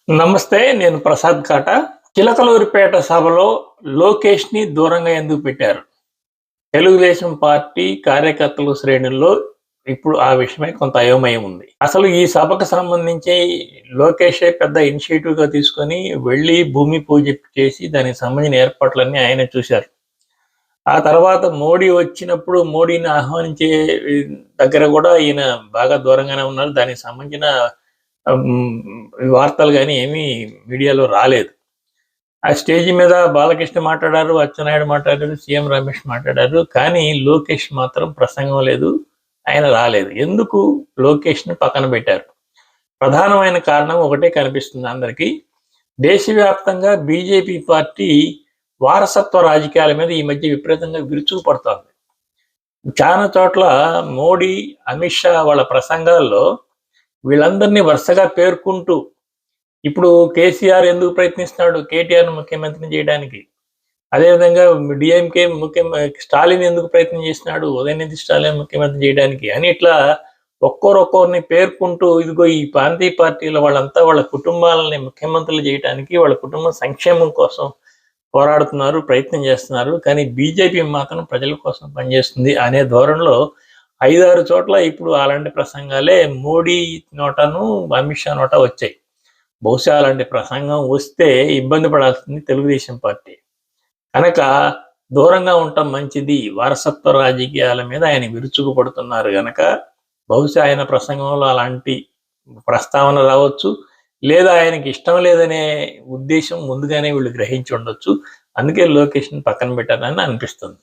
నమస్తే. నేను ప్రసాద్ కాట. చిలకలూరిపేట సభలో లోకేష్‌ని దూరంగా ఎందుకు పెట్టారు? తెలుగుదేశం పార్టీ కార్యకర్తల శ్రేణుల్లో ఇప్పుడు ఆ విషయమై కొంత అయోమయం ఉంది. అసలు ఈ సభకు సంబంధించి లోకేషే పెద్ద ఇనిషియేటివ్‌గా తీసుకొని వెళ్లి భూమి పూజ చేసి దానికి సంబంధించిన ఏర్పాట్లన్నీ ఆయనే చూశారు. ఆ తర్వాత మోడీ వచ్చినప్పుడు మోడీని ఆహ్వానించే దగ్గర కూడా ఈయన బాగా దూరంగానే ఉన్నారు. దానికి సంబంధించిన వార్తలు గాని ఏమీ మీడియాలో రాలేదు. ఆ స్టేజ్ మీద బాలకృష్ణ మాట్లాడారు, అచ్చెన్నాయుడు మాట్లాడారు, సీఎం రమేష్ మాట్లాడారు. కానీ లోకేష్ మాత్రం ప్రసంగం లేదు. ఆయన రాలేదు. ఎందుకు లోకేష్‌ని పక్కన పెట్టారు? ప్రధానమైన కారణం ఒకటే కనిపిస్తుంది అందరికీ. దేశవ్యాప్తంగా బీజేపీ పార్టీ వారసత్వ రాజకీయాల మీద ఈ మధ్య విపరీతంగా విరుచుకుపడుతోంది. చాలా చోట్ల మోడీ, అమిత్ షా వాళ్ళ ప్రసంగాల్లో వీళ్ళందరినీ వరుసగా పేర్కొంటూ ఇప్పుడు కేసీఆర్ ఎందుకు ప్రయత్నిస్తున్నాడు కేటీఆర్‌ని ముఖ్యమంత్రిని చేయడానికి? అదేవిధంగా డీఎంకే స్టాలిన్ ఎందుకు ప్రయత్నం చేస్తున్నాడు ఉదయనిధి స్టాలిన్ ముఖ్యమంత్రి చేయడానికి అని ఇట్లా ఒక్కొక్కరిని పేర్కొంటూ ఇదిగో ఈ ప్రాంతీయ పార్టీల వాళ్ళంతా వాళ్ళ కుటుంబాలని ముఖ్యమంత్రులు చేయడానికి వాళ్ళ కుటుంబ సంక్షేమం కోసం పోరాడుతున్నారు, ప్రయత్నం చేస్తున్నారు. కానీ బీజేపీ మాత్రం ప్రజల కోసం పనిచేస్తుంది అనే ధోరణిలో 5, 6 చోట్ల ఇప్పుడు అలాంటి ప్రసంగాలే మోడీ నోటను, అమిత్ షా నోట వచ్చాయి. బహుశా అలాంటి ప్రసంగం వస్తే ఇబ్బంది పడాల్సింది తెలుగుదేశం పార్టీ. కనుక దూరంగా ఉండటం మంచిది. వారసత్వ రాజకీయాల మీద ఆయన విరుచుకుపడుతున్నారు గనక బహుశా ఆయన ప్రసంగంలో అలాంటి ప్రస్తావన రావచ్చు. లేదా ఆయనకి ఇష్టం లేదనే ఉద్దేశం ముందుగానే వీళ్ళు గ్రహించి ఉండొచ్చు. అందుకే లోకేష్‌ని పక్కన పెట్టారని అనిపిస్తుంది.